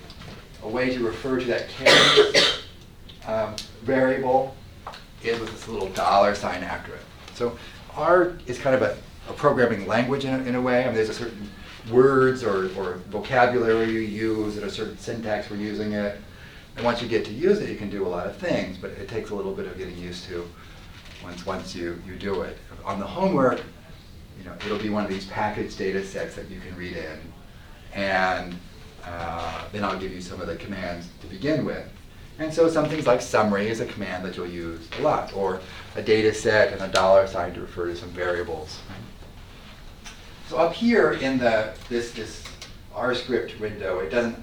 a way to refer to that carries variable is with this little $sign after it. So R is kind of a programming language in a way. I mean, there's a certain words or vocabulary you use and a certain syntax for using it. And once you get to use it, you can do a lot of things, but it takes a little bit of getting used to once you do it. On the homework, you know, it'll be one of these packaged data sets that you can read in. And then I'll give you some of the commands to begin with. And so some things like summary is a command that you'll use a lot, or a data set and a $sign to refer to some variables. So up here in this R script window, it doesn't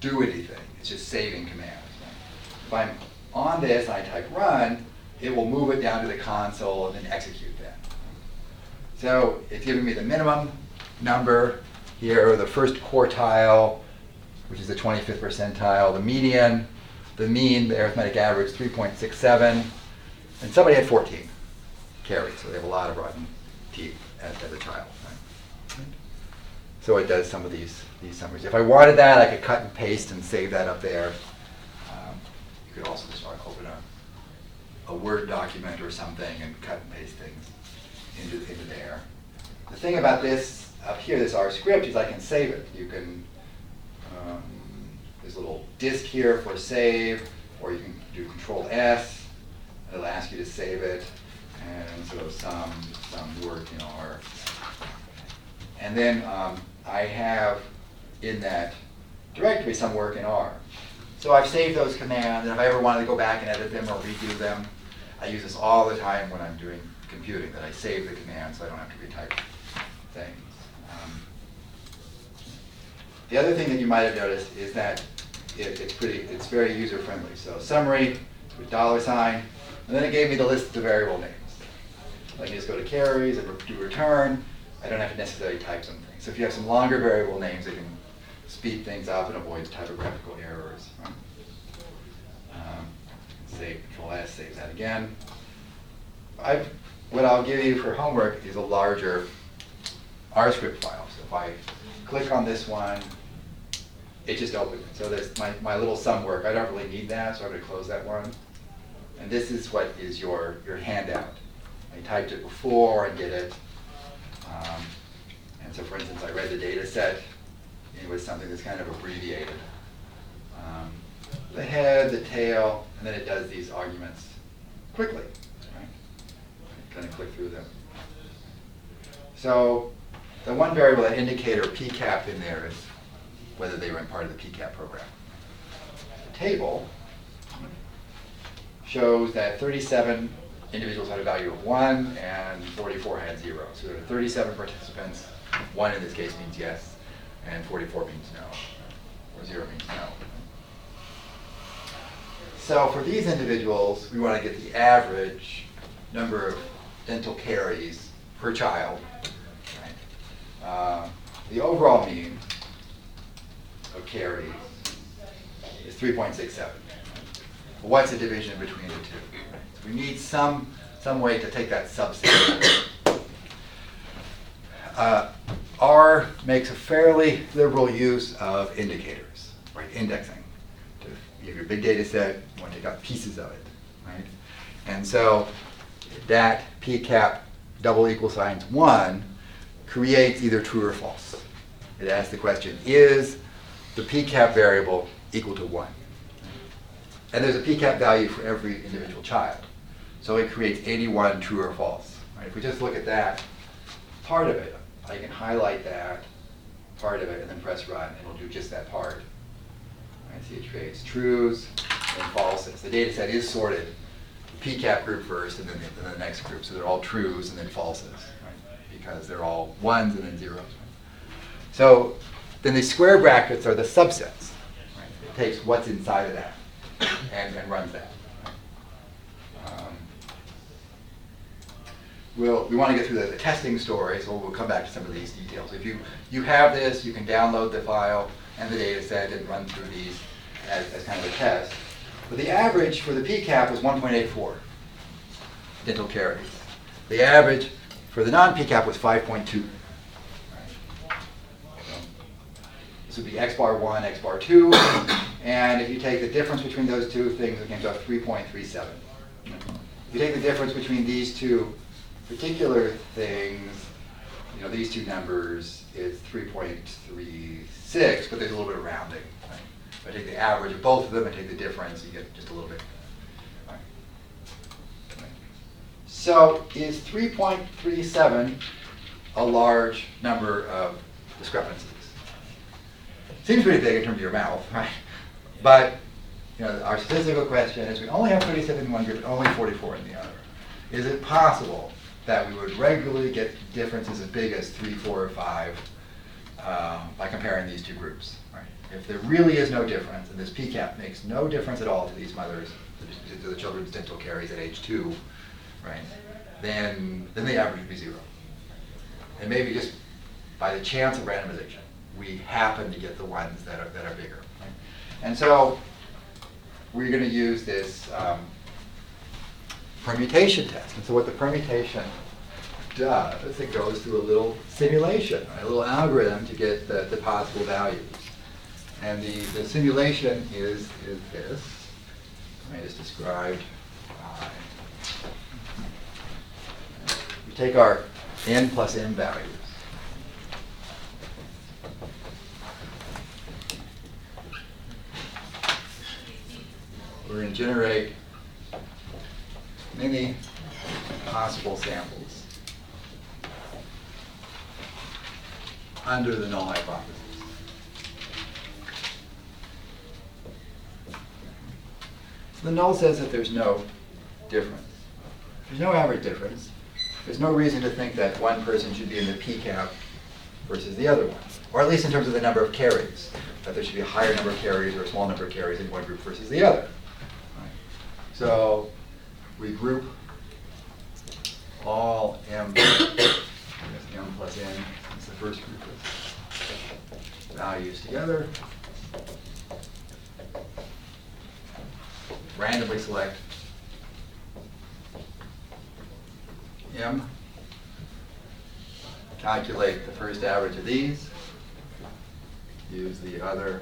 do anything. It's just saving commands. If I'm on this and I type run, it will move it down to the console and then execute that. So it's giving me the minimum number here, the first quartile, which is the 25th percentile, the median, the mean, the arithmetic average, 3.67, and somebody had 14 carries, so they have a lot of rotten teeth as a child. Right? So it does some of these summaries. If I wanted that, I could cut and paste and save that up there. You could also just open a Word document or something and cut and paste things into there. The thing about this up here, this R script, is I can save it. You can, there's a little disk here for save, or you can do Control S. It'll ask you to save it, and so some work in R. And then I have in that directory some work in R. So I've saved those commands, and if I ever wanted to go back and edit them or redo them, I use this all the time when I'm doing computing, that I save the command so I don't have to retype things. The other thing that you might have noticed is that it's very user-friendly. So summary with $sign, and then it gave me the list of the variable names. I can just go to carries and do return. I don't have to necessarily type something. So if you have some longer variable names, it can speed things up and avoid typographical errors. Right? Save Control S, save that again. What I'll give you for homework is a larger R script file. So if I click on this one, it just opens. So there's my little sum work. I don't really need that, so I'm going to close that one. And this is what is your handout. I typed it before and did it. And so for instance, I read the data set. It was something that's kind of abbreviated. The head, the tail, and then it does these arguments quickly. Right? Kind of click through them. So the one variable, that indicator PCAP in there, is whether they were in part of the PCAP program. The table shows that 37 individuals had a value of 1 and 44 had 0. So there are 37 participants. 1 in this case means yes, and 44 means no, or 0 means no. So for these individuals, we want to get the average number of dental caries per child. Right? The overall mean of caries is 3.67. What's the division between the two? So we need some way to take that subset. R makes a fairly liberal use of indicators, right? Indexing. You have your big data set, you want to take out pieces of it, right? And so that PCAP == 1 creates either true or false. It asks the question, is the PCAP variable equal to 1? And there's a PCAP value for every individual child. So it creates 81 true or false. Right? If we just look at that part of it, I can highlight that part of it and then press run, and it'll do just that part. Right? See, it creates trues and falses. The data set is sorted, PCAP group first and then the next group. So they're all trues and then falses, right? Because they're all 1s and then 0s. So then the square brackets are the subsets. takes what's inside of that and runs that. We want to get through the testing story, so we'll come back to some of these details. If you have this, you can download the file and the data set and run through these as kind of a test. But the average for the PCAP was 1.84 dental caries. The average for the non-PCAP was 5.2. This would be X bar 1, X bar 2, and if you take the difference between those two things, it comes out 3.37. If you take the difference between these two particular things, these two numbers is 3.36, but there's a little bit of rounding. Right? If I take the average of both of them and take the difference, you get just a little bit. Right? Right. So is 3.37 a large number of discrepancies? Seems pretty big in terms of your mouth, right? But our statistical question is we only have 37 in one group and only 44 in the other. Is it possible that we would regularly get differences as big as 3, 4, or 5 by comparing these two groups? Right? If there really is no difference, and this PCAP makes no difference at all to these mothers, to the children's dental caries at age 2, right? Then the average would be 0. And maybe just by the chance of randomization, we happen to get the ones that are bigger. Right? And so we're going to use this permutation test. And so what the permutation does, it goes through a little simulation, right? A little algorithm to get the possible values. And the simulation is this. I just described. We take our n plus m values. We're going to generate many possible samples under the null hypothesis. The null says that there's no difference. There's no average difference. There's no reason to think that one person should be in the PCAP versus the other one, or at least in terms of the number of caries, that there should be a higher number of caries or a small number of caries in one group versus the other. Right. So we group all m, m plus n, is the first group of values together. Randomly select m, calculate the first average of these, use the other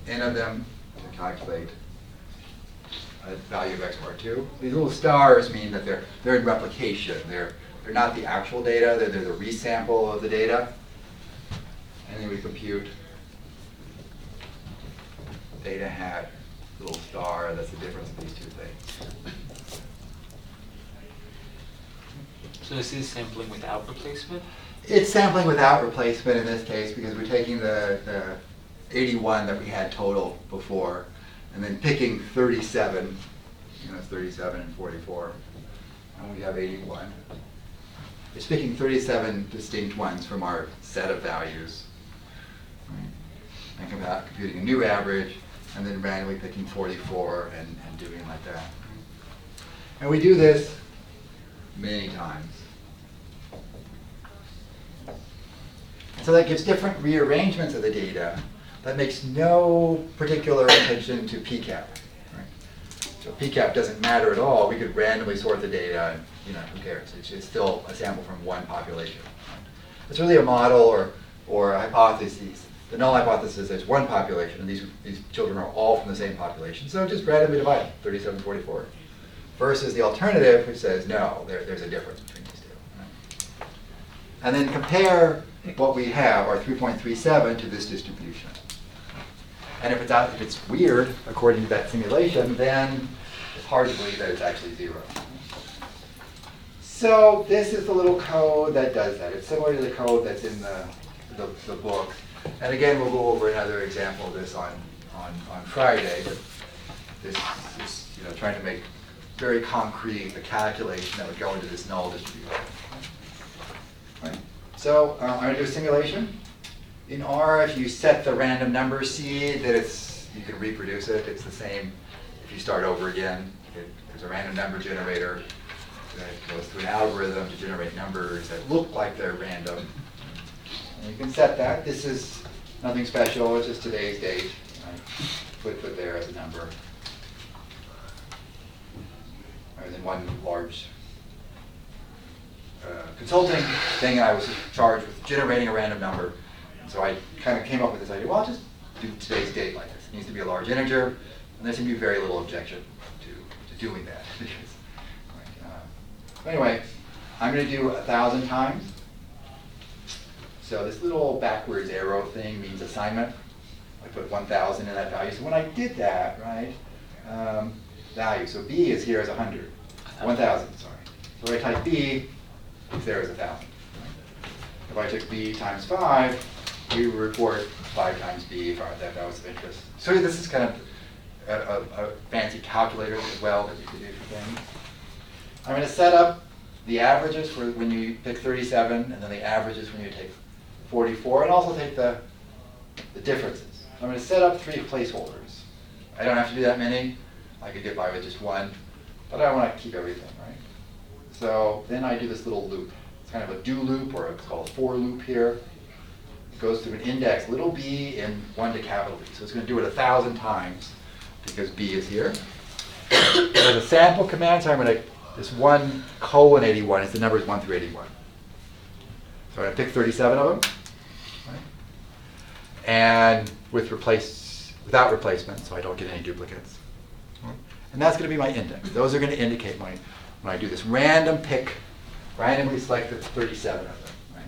n of them to calculate a value of x bar 2. These little stars mean that they're in replication. They're not the actual data, they're the resample of the data. And then we compute data hat, little star, that's the difference of these two things. So this is sampling without replacement? It's sampling without replacement in this case because we're taking the 81 that we had total before and then picking 37, it's 37 and 44, and we have 81. It's picking 37 distinct ones from our set of values, right? And computing a new average, and then randomly picking 44 and doing like that. And we do this many times. So that gives different rearrangements of the data that makes no particular attention to PCAP. Right? So PCAP doesn't matter at all. We could randomly sort the data, and who cares? It's still a sample from one population. Right? It's really a model or a hypothesis. The null hypothesis is one population, and these children are all from the same population. So just randomly divide 37, 44. Versus the alternative, which says, no, there's a difference between these two. Right? And then compare what we have, our 3.37, to this distribution. And if it's weird, according to that simulation, then it's hard to believe that it's actually 0. So this is the little code that does that. It's similar to the code that's in the book. And again, we'll go over another example of this on Friday. But this is trying to make very concrete the calculation that would go into this null distribution. Right. So I'm going to do a simulation. In R, if you set the random number seed, that you can reproduce it. It's the same if you start over again. There's a random number generator that goes through an algorithm to generate numbers that look like they're random. And you can set that. This is nothing special. It's just today's date. I put there as a number. Rather than one large consulting thing, and I was charged with generating a random number. And so I kind of came up with this idea, well, I'll just do today's date like this. It needs to be a large integer, and there seems to be very little objection to doing that. So anyway, I'm going to do 1,000 times. So this little backwards arrow thing means assignment. I put 1,000 in that value. So when I did that, right, value, so B is here as 100. 1,000, sorry. So when I type B, it's there as 1,000. If I took B times 5, we would report 5 times B if that was of interest. So this is kind of a fancy calculator as well that you can do for things. I'm going to set up the averages for when you pick 37, and then the averages when you take 44, and also take the differences. I'm going to set up 3 placeholders. I don't have to do that many. I could get by with just 1, but I want to keep everything, right? So then I do this little loop. It's kind of a do loop, or it's called a for loop here. It goes through an index, little b in 1 to capital B. So it's going to do it 1,000 times because B is here. There's a sample command, so I'm going to, this 1:81 is the numbers 1 through 81. So I'm going to pick 37 of them, right? And without replacement, so I don't get any duplicates. And that's going to be my index. Those are going to indicate when I do this random pick, randomly select the 37 of them. Right?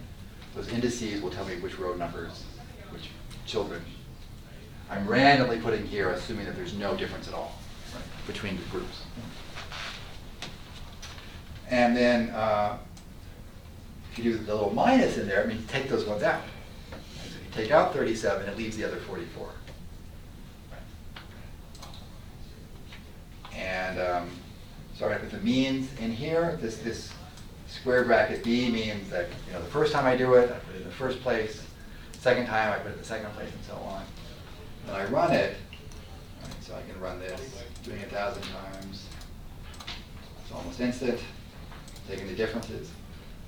Those indices will tell me which row numbers, which children. I'm randomly putting here, assuming that there's no difference at all, right, between the groups. And then if you do the little minus in there, it means take those ones out. Right? So if you take out 37, it leaves the other 44. And so I put the means in here. This square bracket B means that the first time I do it, I put it in the first place. Second time, I put it in the second place, and so on. Then I run it. Right, so I can run this, doing 1,000 times. It's almost instant. Taking the differences.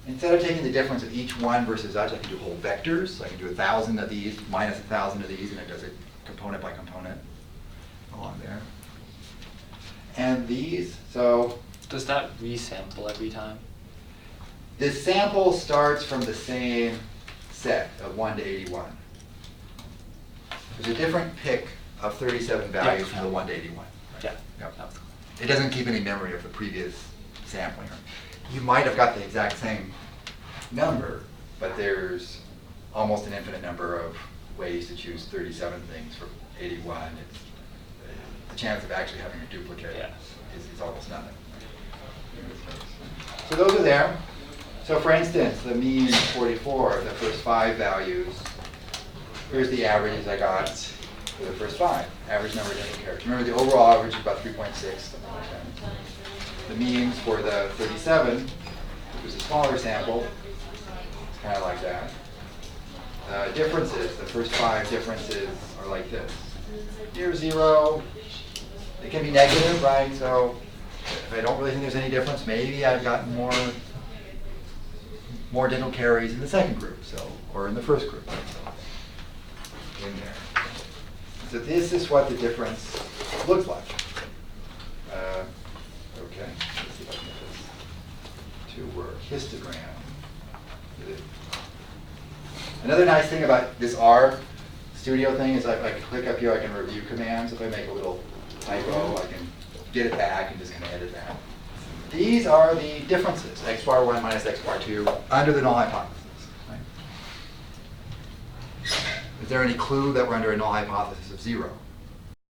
Instead of taking the difference of each one versus such, I can do whole vectors. So I can do 1,000 of these minus 1,000 of these, and it does it component by component along there. And these, so Does that resample every time? this sample starts from the same set of 1 to 81. There's a different pick of 37 values from the 1 to 81. Right? Yeah. Yep. That was cool. It doesn't keep any memory of the previous sampling. You might have got the exact same number, but there's almost an infinite number of ways to choose 37 things from 81. The chance of actually having a duplicate is almost nothing. So those are there. So for instance, the mean is 44, the first 5 values. Here's the averages I got for the first 5. Average number of different characters. Remember, the overall average is about 3.6, something like that. The means for the 37, which was a smaller sample, it's kind of like that. Differences, the first 5 differences are like this. Here's 0. It can be negative, right? So if I don't really think there's any difference, maybe I've gotten more dental caries in the second group, or in the first group. So, in there. So this is what the difference looks like. Okay, let's see if I can get this to work. Histogram. Another nice thing about this R Studio thing is I can click up here, I can review commands. If I make a little typo, I can get it back and just kind of edit that. These are the differences, x bar 1 minus x bar 2, under the null hypothesis. Right? Is there any clue that we're under a null hypothesis of 0?